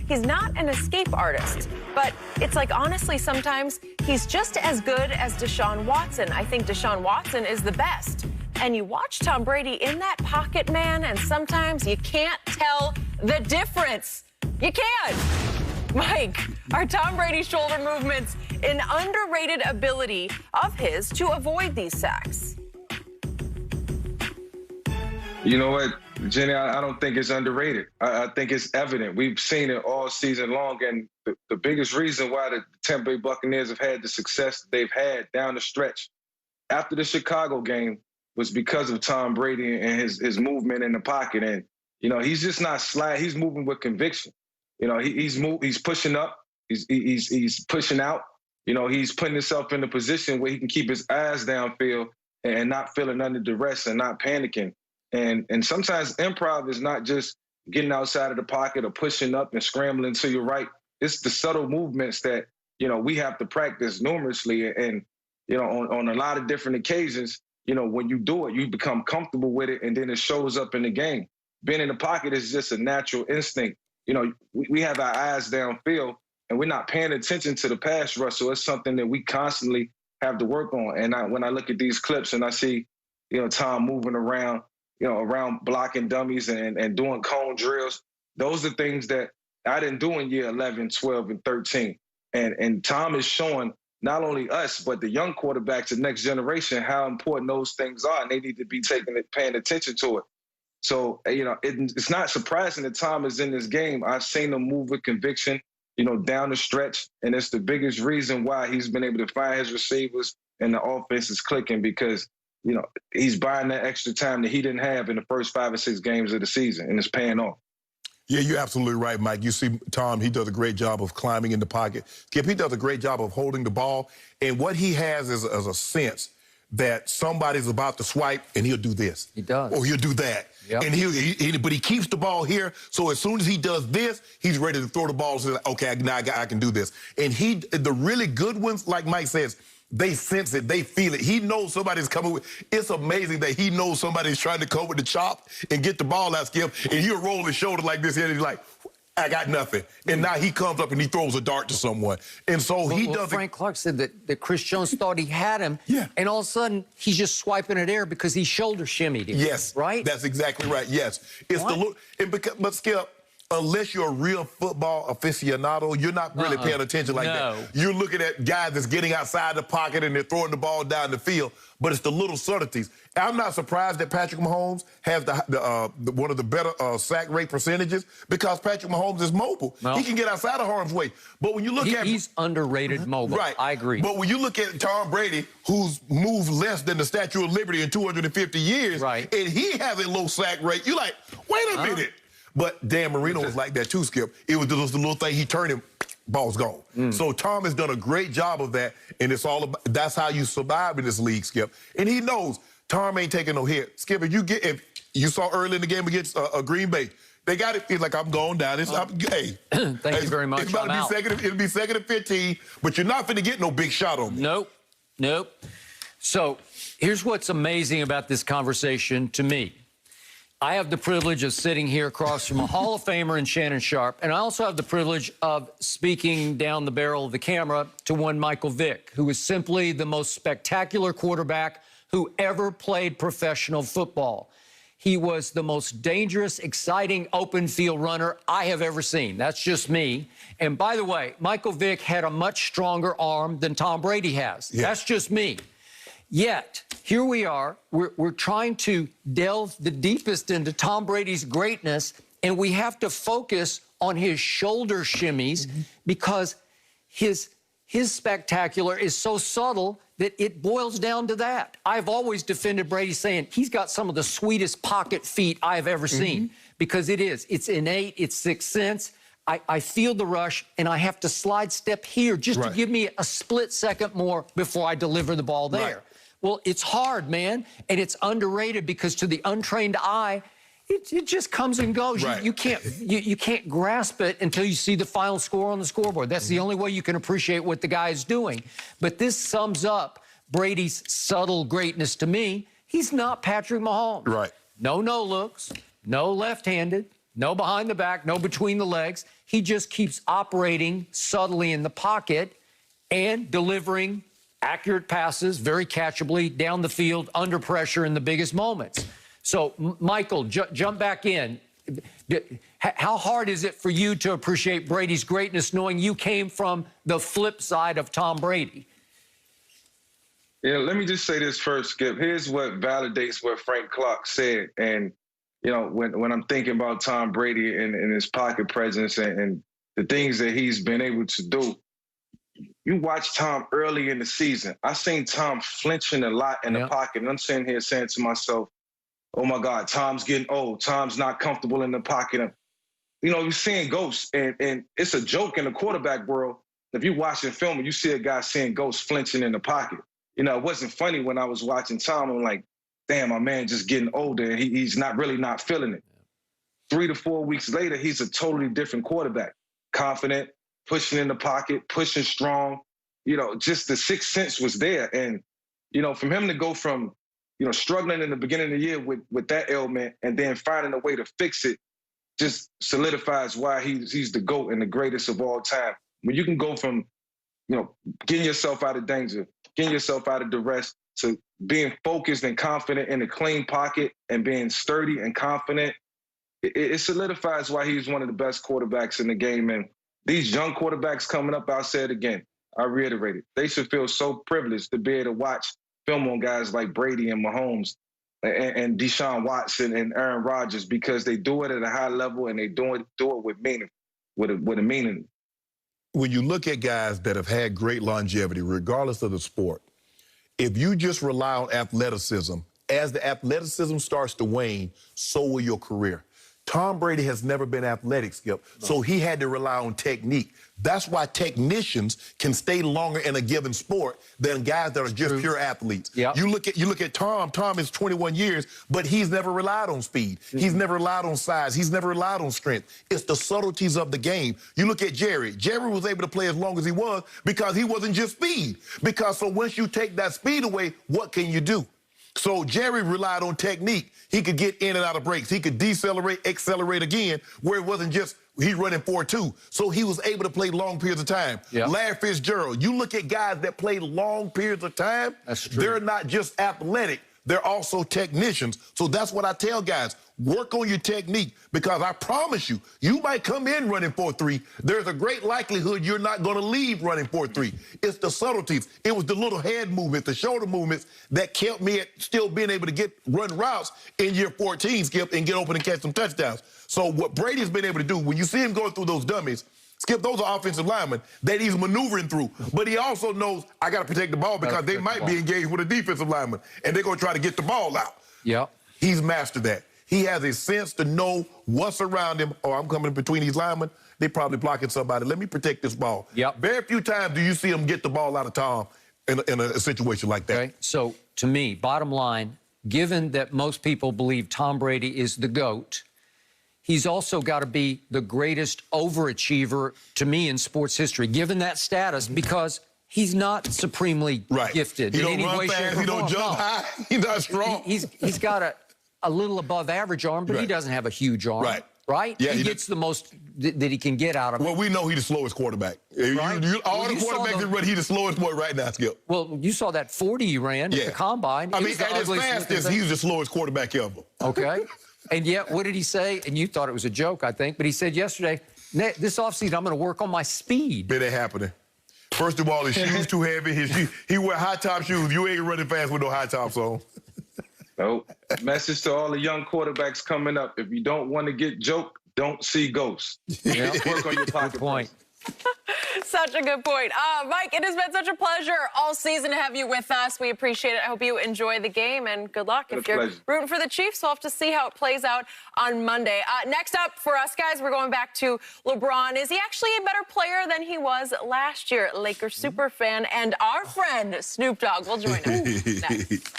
he's not an escape artist. But it's like, honestly, sometimes he's just as good as Deshaun Watson. I think Deshaun Watson is the best. And you watch Tom Brady in that pocket, man, and sometimes you can't tell the difference. You can't. Mike, are Tom Brady's shoulder movements an underrated ability of his to avoid these sacks? You know what, Jenny, I don't think it's underrated. I think it's evident. We've seen it all season long, and the biggest reason why the Tampa Bay Buccaneers have had the success they've had down the stretch after the Chicago game was because of Tom Brady and his movement in the pocket. And, you know, he's just not sliding. He's moving with conviction. You know, he's pushing up. He's pushing out. You know, he's putting himself in a position where he can keep his eyes downfield and not feeling under duress and not panicking. And sometimes improv is not just getting outside of the pocket or pushing up and scrambling to your right. It's the subtle movements that, you know, we have to practice numerously. And, you know, on a lot of different occasions, you know, when you do it, you become comfortable with it, and then it shows up in the game. Being in the pocket is just a natural instinct. You know, we have our eyes downfield, and we're not paying attention to the pass rush, so it's something that we constantly have to work on. And when I look at these clips and I see, you know, Tom moving around, you know, around blocking dummies and doing cone drills, those are things that I didn't do in year 11, 12, and 13. And Tom is showing not only us, but the young quarterbacks, the next generation, how important those things are, and they need to be paying attention to it. So, you know, it's not surprising that Tom is in this game. I've seen him move with conviction, you know, down the stretch, and it's the biggest reason why he's been able to find his receivers and the offense is clicking because, you know, he's buying that extra time that he didn't have in the first 5 or 6 games of the season, and it's paying off. Yeah, you're absolutely right, Mike. You see Tom, he does a great job of climbing in the pocket. Skip, he does a great job of holding the ball. And what he has is a sense that somebody's about to swipe, and he'll do this. He does. Or he'll do that. Yep. And but he keeps the ball here, so as soon as he does this, he's ready to throw the ball. So, okay, now I can do this. And the really good ones, like Mike says, they sense it, they feel it. He knows somebody's coming with. It's amazing that he knows somebody's trying to come with the chop and get the ball out, Skip, and he'll roll his shoulder like this, and he's like, I got nothing. And now he comes up and he throws a dart to someone. And so he does. Frank Clark said that Chris Jones thought he had him. Yeah. And all of a sudden, he's just swiping it air because he shoulder shimmied him. Yes. Right? That's exactly right. Yes. It's but Skip, unless you're a real football aficionado, you're not really paying attention like that. You're looking at guys that's getting outside the pocket and they're throwing the ball down the field, but it's the little subtleties. I'm not surprised that Patrick Mahomes has one of the better sack rate percentages because Patrick Mahomes is mobile. Well, he can get outside of harm's way. But when you look at... He's underrated mobile. Right. I agree. But when you look at Tom Brady, who's moved less than the Statue of Liberty in 250 years, and he has a low sack rate, you're like, wait a minute. But Dan Marino was like that too, Skip. It was just the little thing, he turned him, ball's gone. So Tom has done a great job of that, and it's all about, that's how you survive in this league, Skip. And he knows Tom ain't taking no hit. Skip, if you saw early in the game against Green Bay, they got it. He's like, I'm going down. Hey, thank you very much. It's about to be second. It'll be 2nd and 15, but you're not going to get no big shot on me. Nope. So here's what's amazing about this conversation to me. I have the privilege of sitting here across from a Hall of Famer in Shannon Sharpe, and I also have the privilege of speaking down the barrel of the camera to one Michael Vick, who is simply the most spectacular quarterback who ever played professional football. He was the most dangerous, exciting open field runner I have ever seen. That's just me. And by the way, Michael Vick had a much stronger arm than Tom Brady has. Yeah. That's just me. Yet, here we are, we're trying to delve the deepest into Tom Brady's greatness, and we have to focus on his shoulder shimmies because his spectacular is so subtle that it boils down to that. I've always defended Brady saying he's got some of the sweetest pocket feet I've ever seen because it's innate, it's sixth sense. I feel the rush, and I have to slide step here just to give me a split second more before I deliver the ball there. Well, it's hard, man, and it's underrated because to the untrained eye, it just comes and goes. You can't grasp it until you see the final score on the scoreboard. That's the only way you can appreciate what the guy is doing. But this sums up Brady's subtle greatness to me. He's not Patrick Mahomes. No no-looks, no left-handed, no behind the back, no between the legs. He just keeps operating subtly in the pocket and delivering accurate passes very catchably down the field under pressure in the biggest moments. So, Michael, jump back in. How hard is it for you to appreciate Brady's greatness knowing you came from the flip side of Tom Brady? Yeah, let me just say this first, Skip. Here's what validates what Frank Clark said. And, you know, when I'm thinking about Tom Brady and his pocket presence and the things that he's been able to do, you watch Tom early in the season. I seen Tom flinching a lot in the pocket. And I'm sitting here saying to myself, oh, my God, Tom's getting old. Tom's not comfortable in the pocket. You know, you're seeing ghosts. And it's a joke in the quarterback world. If you watching film and you see a guy seeing ghosts flinching in the pocket. You know, it wasn't funny when I was watching Tom. I'm like, damn, my man just getting older. He's not feeling it. 3 to 4 weeks later, he's a totally different quarterback. Confident, pushing in the pocket, pushing strong. You know, just the sixth sense was there. And, you know, from him to go from, you know, struggling in the beginning of the year with that ailment and then finding a way to fix it just solidifies why he's the GOAT and the greatest of all time. When you can go from, you know, getting yourself out of danger, getting yourself out of duress, to being focused and confident in a clean pocket and being sturdy and confident, it solidifies why he's one of the best quarterbacks in the game. And these young quarterbacks coming up, I'll say it again, I reiterate it, they should feel so privileged to be able to watch film on guys like Brady and Mahomes and Deshaun Watson and Aaron Rodgers, because they do it at a high level and they do it with meaning, with a meaning. When you look at guys that have had great longevity, regardless of the sport, if you just rely on athleticism, as the athleticism starts to wane, so will your career. Tom Brady has never been athletic, Skip, so he had to rely on technique. That's why technicians can stay longer in a given sport than guys that are just pure athletes. Yep. You look at Tom. Tom is 21 years, but he's never relied on speed. He's never relied on size. He's never relied on strength. It's the subtleties of the game. You look at Jerry. Jerry was able to play as long as he was because he wasn't just speed. So once you take that speed away, what can you do? So Jerry relied on technique. He could get in and out of breaks. He could decelerate, accelerate again, where it wasn't just he running 4-2. So he was able to play long periods of time. Yep. Larry Fitzgerald, you look at guys that play long periods of time, that's true. They're not just athletic, they're also technicians. So that's what I tell guys. Work on your technique, because I promise you, you might come in running 4-3. There's a great likelihood you're not going to leave running 4-3. It's the subtleties. It was the little head movement, the shoulder movements that kept me at still being able to run routes in year 14, Skip, and get open and catch some touchdowns. So what Brady's been able to do, when you see him going through those dummies, Skip, those are offensive linemen that he's maneuvering through. But he also knows, I got to protect the ball because they might be engaged with a defensive lineman, and they're going to try to get the ball out. Yep. He's mastered that. He has a sense to know what's around him. Oh, I'm coming between these linemen. They're probably blocking somebody. Let me protect this ball. Yep. Very few times do you see him get the ball out of Tom in a situation like that. Okay. So, to me, bottom line, given that most people believe Tom Brady is the GOAT, he's also got to be the greatest overachiever, to me, in sports history, given that status, because he's not supremely gifted in any way, shape, or form. He don't jump high. He's not strong. He's got a little above average arm, but he doesn't have a huge arm. Right? Yeah, he gets the most that he can get out of it. Well, we know he's the slowest quarterback. All the quarterbacks that run, he's the slowest boy right now, Skip. Well, you saw that 40 he ran at the Combine. I mean, at his fastest, he was the slowest quarterback ever. Okay. And yet, what did he say? And you thought it was a joke, I think, but he said yesterday, this offseason, I'm going to work on my speed. It ain't happening. First of all, his shoes too heavy. He wear high-top shoes. You ain't running fast with no high-tops on. Nope. Message to all the young quarterbacks coming up. If you don't want to get joked, don't see ghosts. Yeah. Work on your pocket. Point. Such a good point. Mike, it has been such a pleasure all season to have you with us. We appreciate it. I hope you enjoy the game, and good luck. If you're rooting for the Chiefs, we'll have to see how it plays out on Monday. Next up for us, guys, we're going back to LeBron. Is he actually a better player than he was last year? Lakers super fan and our friend Snoop Dogg will join us next.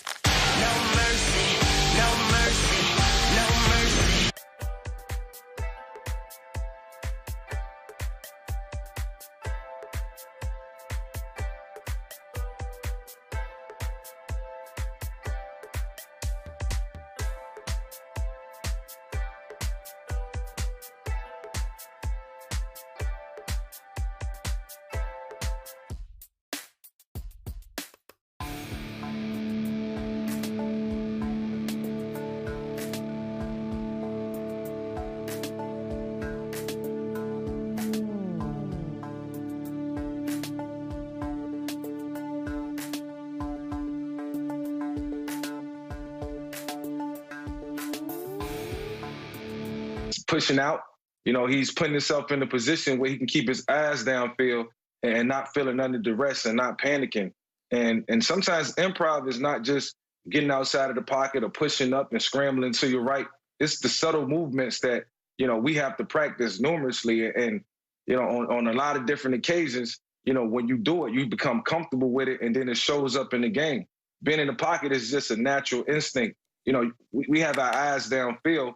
No mercy, no mercy, no mercy. pushing out. You know, he's putting himself in a position where he can keep his eyes downfield and not feeling under duress and not panicking. And sometimes improv is not just getting outside of the pocket or pushing up and scrambling to your right. It's the subtle movements that, you know, we have to practice numerously. And, you know, on a lot of different occasions, you know, when you do it, you become comfortable with it, and then it shows up in the game. Being in the pocket is just a natural instinct. You know, we have our eyes downfield,